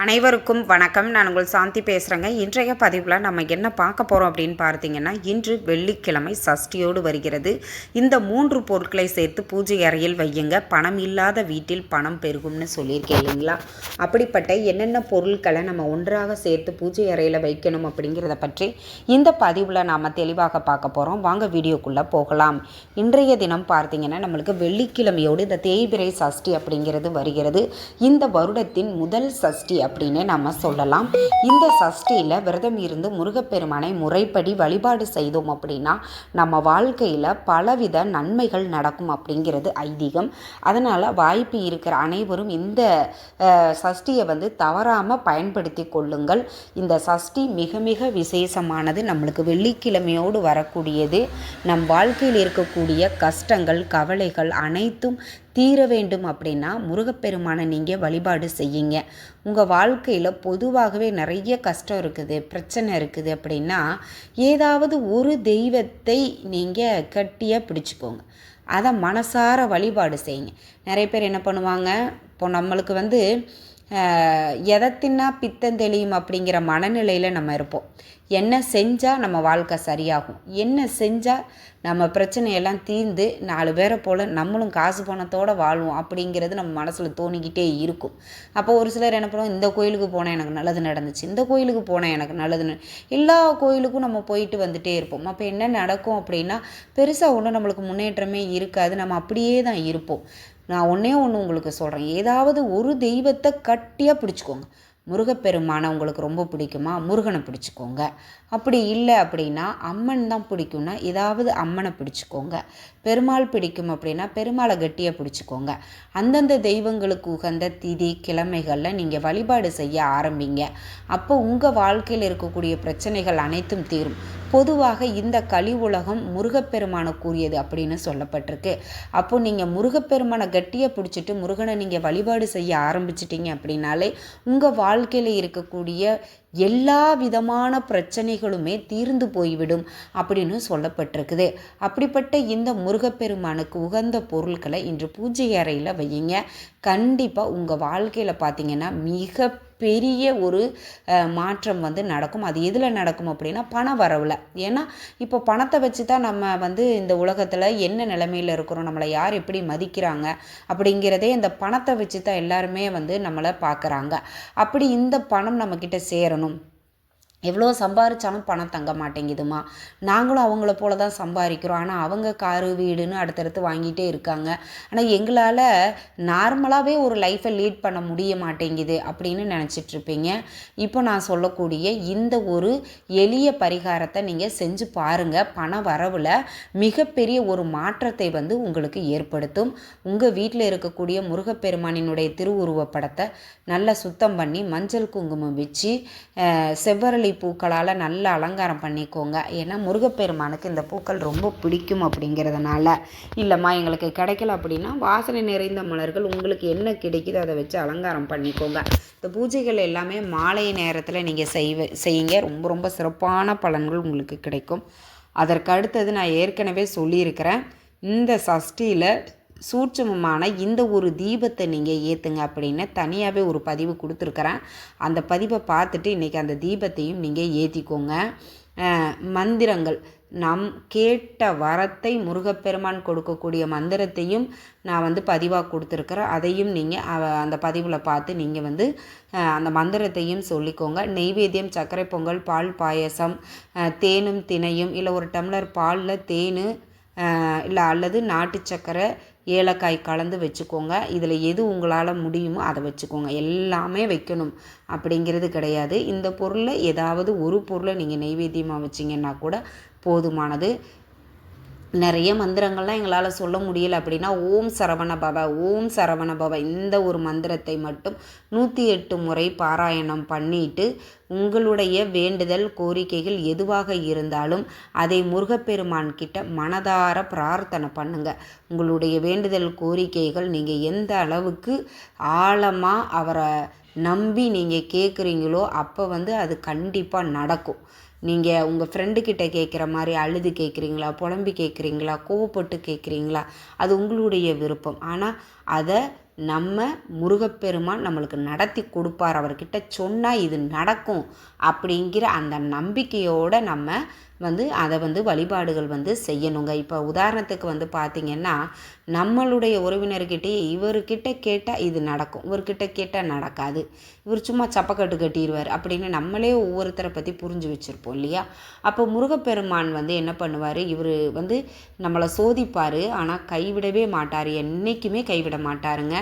அனைவருக்கும் வணக்கம். நான் உங்கள் சாந்தி பேசுகிறேங்க. இன்றைய பதிவில் நம்ம என்ன பார்க்க போகிறோம் அப்படின்னு பார்த்தீங்கன்னா, இன்று வெள்ளிக்கிழமை சஷ்டியோடு வருகிறது. இந்த 3 பொருட்களை சேர்த்து பூஜை அறையில் வையுங்க. பணம் இல்லாத வீட்டில் பணம் பெருகும்னு சொல்லியிருக்கேன் இல்லைங்களா? அப்படிப்பட்ட என்னென்ன பொருட்களை நம்ம ஒன்றாக சேர்த்து பூஜை அறையில் வைக்கணும் அப்படிங்கிறத பற்றி இந்த பதிவில் நாம் தெளிவாக பார்க்க போகிறோம். வாங்க வீடியோக்குள்ளே போகலாம். இன்றைய தினம் பார்த்தீங்கன்னா, நம்மளுக்கு வெள்ளிக்கிழமையோடு இந்த தேய்பிறை சஷ்டி அப்படிங்கிறது வருகிறது. இந்த வருடத்தின் முதல் சஷ்டி அப்படின்னு நம்ம சொல்லலாம். இந்த சஷ்டியில் விரதம் இருந்து முருகப்பெருமானை முறைப்படி வழிபாடு செய்தோம் அப்படின்னா நம்ம வாழ்க்கையில் பலவித நன்மைகள் நடக்கும் அப்படிங்கிறது ஐதீகம். அதனால் வாய்ப்பு இருக்கிற அனைவரும் இந்த சஷ்டியை தவறாமல் பயன்படுத்தி கொள்ளுங்கள். இந்த சஷ்டி மிக மிக விசேஷமானது. நம்மளுக்கு வெள்ளிக்கிழமையோடு வரக்கூடியது. நம் வாழ்க்கையில் இருக்கக்கூடிய கஷ்டங்கள் கவலைகள் அனைத்தும் தீர வேண்டும் அப்படின்னா முருகப்பெருமானை நீங்கள் வழிபாடு செய்யுங்க. உங்கள் வாழ்க்கையில் பொதுவாகவே நிறைய கஷ்டம் இருக்குது, பிரச்சனை இருக்குது அப்படின்னா ஏதாவது ஒரு தெய்வத்தை நீங்கள் கட்டியாக பிடிச்சிக்கோங்க. அதை மனசார வழிபாடு செய்யுங்க. நிறைய பேர் என்ன பண்ணுவாங்க, இப்போ நம்மளுக்கு எதை தின்னா பித்தம் தெளியும் அப்படிங்கிற மனநிலையில் நம்ம இருப்போம். என்ன செஞ்சால் நம்ம வாழ்க்கை சரியாகும், என்ன செஞ்சால் நம்ம பிரச்சனையெல்லாம் தீர்ந்து 4 பேரை போல் நம்மளும் காசு பணத்தோடு வாழ்வோம் அப்படிங்கிறது நம்ம மனசில் தோணிக்கிட்டே இருக்கும். அப்போ ஒரு சிலர் என்ன பண்ணுவோம், இந்த கோயிலுக்கு போனால் எனக்கு நல்லது நடந்துச்சு, இந்த கோயிலுக்கு போனால் எனக்கு நல்லதுன்னு எல்லா கோயிலுக்கும் நம்ம போயிட்டு வந்துகிட்டே இருப்போம். அப்போ என்ன நடக்கும் அப்படின்னா பெருசாக ஒன்றும் நம்மளுக்கு முன்னேற்றமே இருக்காது. நம்ம அப்படியே தான் இருப்போம். நான் ஒன்றே ஒன்று உங்களுக்கு சொல்கிறேன், ஏதாவது ஒரு தெய்வத்தை கட்டியாக பிடிச்சிக்கோங்க. முருகப்பெருமானை உங்களுக்கு ரொம்ப பிடிக்குமா, முருகனை பிடிச்சிக்கோங்க. அப்படி இல்லை அப்படின்னா அம்மன் தான் பிடிக்கும்னா ஏதாவது அம்மனை பிடிச்சிக்கோங்க. பெருமாள் பிடிக்கும் அப்படின்னா பெருமாளை கட்டியாக பிடிச்சிக்கோங்க. அந்தந்த தெய்வங்களுக்கு உகந்த திதி கிழமைகளில் நீங்கள் வழிபாடு செய்ய ஆரம்பிங்க. அப்போ உங்கள் வாழ்க்கையில் இருக்கக்கூடிய பிரச்சனைகள் அனைத்தும் தீரும். பொதுவாக இந்த கலி உலகம் முருகப்பெருமானுக்குரியது அப்படின்னு சொல்லப்பட்டிருக்கு. அப்போது நீங்கள் முருகப்பெருமானை கட்டியாக பிடிச்சிட்டு முருகனை நீங்கள் வழிபாடு செய்ய ஆரம்பிச்சிட்டிங்க அப்படின்னாலே உங்கள் வாழ்க்கையில் இருக்கக்கூடிய எல்லா விதமான பிரச்சனைகளுமே தீர்ந்து போய்விடும் அப்படின்னு சொல்லப்பட்டிருக்குது. அப்படிப்பட்ட இந்த முருகப்பெருமானுக்கு உகந்த பொருட்களை இன்று பூஜை அறையில் வையுங்க. கண்டிப்பாக உங்கள் வாழ்க்கையில் பார்த்தீங்கன்னா மிக பெரிய ஒரு மாற்றம் நடக்கும். அது எதில் நடக்கும் அப்படின்னா பண வரவில். ஏன்னா இப்போ பணத்தை வச்சு தான் நம்ம இந்த உலகத்தில் என்ன நிலைமையில் இருக்கிறோம், நம்மளை யார் எப்படி மதிக்கிறாங்க அப்படிங்கிறதே இந்த பணத்தை வச்சு தான் எல்லாருமே நம்மளை பார்க்குறாங்க. அப்படி இந்த பணம் நம்மக்கிட்ட சேரணும். எவ்வளோ சம்பாதிச்சாலும் பணம் தங்க மாட்டேங்குதுமா, நாங்களும் அவங்கள போல தான் சம்பாதிக்கிறோம், ஆனால் அவங்க காரு வீடுன்னு அடுத்தடுத்து வாங்கிட்டே இருக்காங்க, ஆனால் எங்களால் நார்மலாகவே ஒரு லைஃப்பை லீட் பண்ண முடிய மாட்டேங்குது அப்படின்னு நினச்சிட்ருப்பீங்க. இப்போ நான் சொல்லக்கூடிய இந்த ஒரு எளிய பரிகாரத்தை நீங்கள் செஞ்சு பாருங்கள். பண வரவில் மிகப்பெரிய ஒரு மாற்றத்தை உங்களுக்கு ஏற்படுத்தும். உங்கள் வீட்டில் இருக்கக்கூடிய முருகப்பெருமானினுடைய திருவுருவப்படத்தை நல்லா சுத்தம் பண்ணி மஞ்சள் குங்குமம் வச்சு செவ்வரளி பூக்களால் நல்லா அலங்காரம் பண்ணிக்கோங்க. ஏன்னா முருகப்பெருமானுக்கு இந்த பூக்கள் ரொம்ப பிடிக்கும் அப்படிங்கிறதுனால. இல்லைம்மா எங்களுக்கு கிடைக்கல அப்படின்னா வாசனை நிறைந்த மலர்கள் உங்களுக்கு என்ன கிடைக்குதோ அதை வச்சு அலங்காரம் பண்ணிக்கோங்க. இந்த பூஜைகள் எல்லாமே மாலை நேரத்தில் நீங்கள் செய்யுங்க. ரொம்ப ரொம்ப சிறப்பான பலன்கள் உங்களுக்கு கிடைக்கும். அதற்கு அடுத்தது நான் ஏற்கனவே சொல்லியிருக்கிறேன், இந்த சஷ்டியில் சூட்சமமான இந்த ஒரு தீபத்தை நீங்கள் ஏற்றுங்க அப்படின்னு தனியாகவே ஒரு பதிவு கொடுத்துருக்குறேன். அந்த பதிவை பார்த்துட்டு இன்றைக்கி அந்த தீபத்தையும் நீங்கள் ஏற்றிக்கோங்க. மந்திரங்கள், நம் கேட்ட வரத்தை முருகப்பெருமான் கொடுக்கக்கூடிய மந்திரத்தையும் நான் பதிவாக கொடுத்துருக்குறேன். அதையும் நீங்கள் அந்த பதிவில் பார்த்து நீங்கள் அந்த மந்திரத்தையும் சொல்லிக்கோங்க. நெய்வேத்தியம் சர்க்கரை பொங்கல் பால் பாயசம் தேனும் தினையும் இல்லை ஒரு டம்ளர் பாலில் தேன் இல்லை அல்லது நாட்டு சர்க்கரை ஏலக்காய் கலந்து வச்சுக்கோங்க. இதில் எது உங்களால் முடியுமோ அதை வச்சுக்கோங்க. எல்லாமே வைக்கணும் அப்படிங்கிறது கிடையாது. இந்த பொருளில் ஏதாவது ஒரு பொருளை நீங்கள் நெய்வேத்தியமாக வச்சிங்கன்னா கூட போதுமானது. நிறைய மந்திரங்கள்லாம் எங்களால் சொல்ல முடியலை அப்படின்னா ஓம் சரவண பவ ஓம் சரவண பவ இந்த ஒரு மந்திரத்தை மட்டும் 108 முறை பாராயணம் பண்ணிட்டு உங்களுடைய வேண்டுதல் கோரிக்கைகள் எதுவாக இருந்தாலும் அதை முருகப்பெருமான் கிட்ட மனதார பிரார்த்தனை பண்ணுங்க. உங்களுடைய வேண்டுதல் கோரிக்கைகள் நீங்கள் எந்த அளவுக்கு ஆழமாக அவரை நம்பி நீங்கள் கேட்குறீங்களோ அப்போ அது கண்டிப்பாக நடக்கும். நீங்கள் உங்கள் ஃப்ரெண்டுக்கிட்ட கேட்குற மாதிரி அழுது கேட்குறீங்களா, புலம்பி கேட்குறீங்களா, கோவப்பட்டு கேட்குறீங்களா, அது உங்களுடைய விருப்பம். ஆனால் அதை நம்ம முருகப்பெருமான் நம்மளுக்கு நடத்தி கொடுப்பார், அவர்கிட்ட சொன்னால் இது நடக்கும் அப்படிங்கிற அந்த நம்பிக்கையோடு நம்ம அதை வழிபாடுகள் செய்யணுங்க. இப்போ உதாரணத்துக்கு பார்த்திங்கன்னா, நம்மளுடைய உறவினர்கிட்டே இவர்கிட்ட கேட்டால் இது நடக்கும், இவர்கிட்ட கேட்டால் நடக்காது, இவர் சும்மா சப்பக்கட்டு கட்டிடுவார் அப்படின்னு நம்மளே ஒவ்வொருத்தரை பற்றி புரிஞ்சு வச்சுருப்போம் இல்லையா? அப்போ முருகப்பெருமான் என்ன பண்ணுவார், இவர் நம்மளை சோதிப்பார், ஆனால் கைவிடவே மாட்டார், என்றைக்குமே கைவிட மாட்டாருங்க.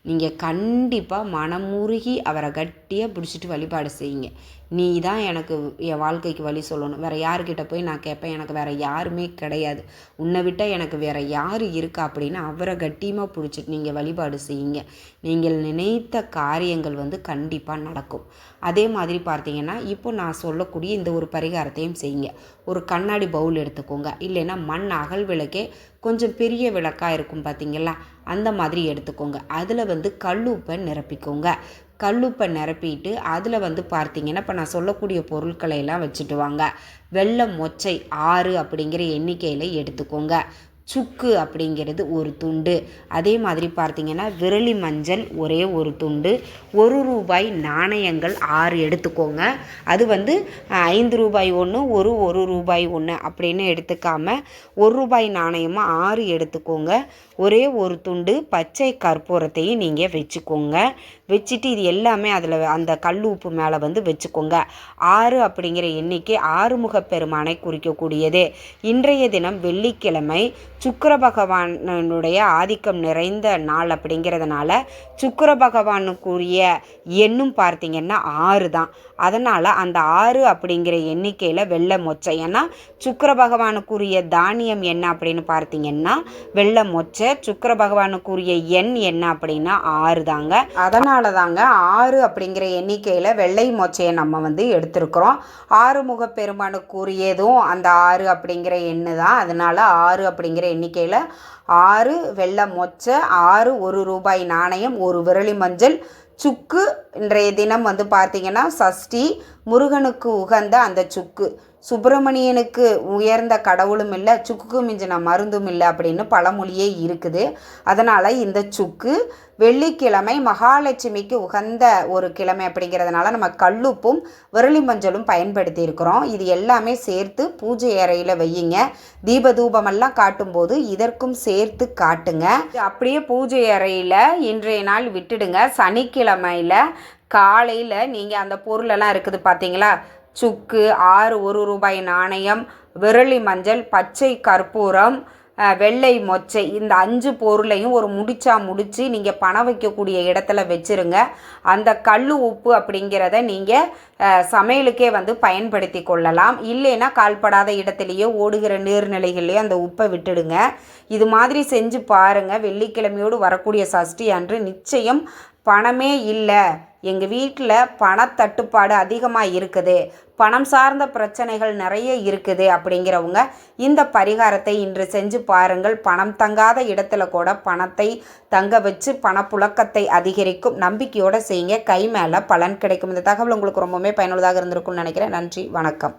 நீங்கள் கண்டிப்பாக மனமுருகி அவரை கட்டியாக பிடிச்சிட்டு வழிபாடு செய்யுங்க. நீ தான் எனக்கு என் வாழ்க்கைக்கு வழி சொல்லணும், வேறு யார்கிட்ட போய் நான் கேட்பேன், எனக்கு வேறு யாருமே கிடையாது, உன்னை விட்டால் எனக்கு வேறு யார் இருக்கா அப்படின்னு அவரை கட்டியமாக பிடிச்சிட்டு நீங்கள் வழிபாடு செய்யுங்க. நீங்கள் நினைத்த காரியங்கள் கண்டிப்பாக நடக்கும். அதே மாதிரி பார்த்தீங்கன்னா, இப்போ நான் சொல்லக்கூடிய இந்த ஒரு பரிகாரத்தையும் செய்யுங்க. ஒரு கண்ணாடி பவுல் எடுத்துக்கோங்க, இல்லைன்னா மண் அகல் விளக்கே கொஞ்சம் பெரிய விளக்காக இருக்கும் பார்த்தீங்களா, அந்த மாதிரி எடுத்துக்கோங்க. அதில் கல்லுப்பை நிரப்பிக்கோங்க. கல்லுப்பை நிரப்பிட்டு அதில் பார்த்தீங்கன்னா, இப்போ நான் சொல்லக்கூடிய பொருட்களை எல்லாம் வச்சுட்டு வாங்க. வெள்ளை மொச்சை 6 அப்படிங்கிற எண்ணிக்கையில் எடுத்துக்கோங்க. சுக்கு அப்படிங்கிறது ஒரு துண்டு. அதே மாதிரி பார்த்தீங்கன்னா, விரலி மஞ்சள் ஒரே ஒரு துண்டு. ₹1 நாணயங்கள் 6 எடுத்துக்கோங்க. அது ₹5 ஒன்று, ₹1 ஒன்று அப்படின்னு எடுத்துக்காமல் ₹1 நாணயமாக 6 எடுத்துக்கோங்க. ஒரே ஒரு துண்டு பச்சை கற்பூரத்தையும் நீங்கள் வச்சுக்கோங்க. வச்சுட்டு இது எல்லாமே அதில் அந்த கல் உப்பு மேலே வச்சுக்கோங்க. 6 அப்படிங்கிற எண்ணிக்கை ஆறுமுக பெருமானை குறிக்கக்கூடியது. இன்றைய தினம் வெள்ளிக்கிழமை சுக்கிர பகவானுடைய ஆதிக்கம் நிறைந்த நாள் அப்படிங்கிறதுனால சுக்கிர பகவானுக்குரிய எண்ணும் பார்த்தீங்கன்னா 6 தான். அதனால் அந்த 6 அப்படிங்கிற எண்ணிக்கையில் வெள்ளை மொச்சை, ஏன்னா சுக்கிர பகவானுக்குரிய தானியம் என்ன அப்படின்னு பார்த்தீங்கன்னா வெள்ளை மொச்சை, சுக்கிர பகவானுக்குரிய எண் என்ன அப்படின்னா 6 தாங்க. அதனால தாங்க 6 அப்படிங்கிற எண்ணிக்கையில் வெள்ளை மொச்சையை நம்ம எடுத்திருக்கிறோம். ஆறுமுக பெருமானுக்குரியதும் அந்த 6 அப்படிங்கிற எண்ணு தான். அதனால் 6 அப்படிங்கிற எண்ணிக்கையில் 6 வெள்ளை மொச்சை, 6 ₹1 நாணயம், ஒரு விரலி மஞ்சள், சுக்கு. இன்றைய தினம் பார்த்திங்கன்னா சஷ்டி, முருகனுக்கு உகந்த அந்த சுக்கு, சுப்பிரமணியனுக்கு உயர்ந்த கடவுளும் இல்லை, சுக்குக்கு மிஞ்சின மருந்தும் இல்லை அப்படின்னு பழமொழியே இருக்குது. அதனால் இந்த சுக்கு வெள்ளிக்கிழமை மகாலட்சுமிக்கு உகந்த ஒரு கிழமை அப்படிங்கிறதுனால நம்ம கல்லுப்பும் விரலி மஞ்சளும் பயன்படுத்தி இருக்கிறோம். இது எல்லாமே சேர்த்து பூஜை அறையில் வையுங்க. தூபமெல்லாம் காட்டும்போது இதற்கும் சேர்த்து காட்டுங்க. அப்படியே பூஜை அறையில் இன்றைய நாள் விட்டுடுங்க. சனிக்கிழமையில் காலையில் நீங்கள் அந்த பொருளெல்லாம் இருக்குது பார்த்தீங்களா, சுக்கு, 6 ₹1 நாணயம், விரலி மஞ்சள், பச்சை கற்பூரம், வெள்ளை மொச்சை, இந்த 5 பொருளையும் ஒரு முடிச்சு நீங்கள் பணம் வைக்கக்கூடிய இடத்துல வச்சுருங்க. அந்த கல் உப்பு அப்படிங்கிறத நீங்கள் சமையலுக்கே பயன்படுத்தி கொள்ளலாம். இல்லைன்னா கால்படாத இடத்துலையோ ஓடுகிற நீர்நிலைகள்லையோ அந்த உப்பை விட்டுடுங்க. இது மாதிரி செஞ்சு பாருங்கள். வெள்ளிக்கிழமையோடு வரக்கூடிய சஷ்டி அன்று நிச்சயம் பணமே இல்லை, எங்கள் வீட்டில் பணத்தட்டுப்பாடு அதிகமாக இருக்குது, பணம் சார்ந்த பிரச்சனைகள் நிறைய இருக்குது அப்படிங்கிறவங்க இந்த பரிகாரத்தை இன்று செஞ்சு பாருங்கள். பணம் தங்காத இடத்துல கூட பணத்தை தங்க வச்சு பணப்புழக்கத்தை அதிகரிக்கும். நம்பிக்கையோடு செய்யுங்க, கை மேலே பலன் கிடைக்கும். இந்த தகவல் உங்களுக்கு ரொம்பவுமே பயனுள்ளதாக இருந்திருக்கும்னு நினைக்கிறேன். நன்றி, வணக்கம்.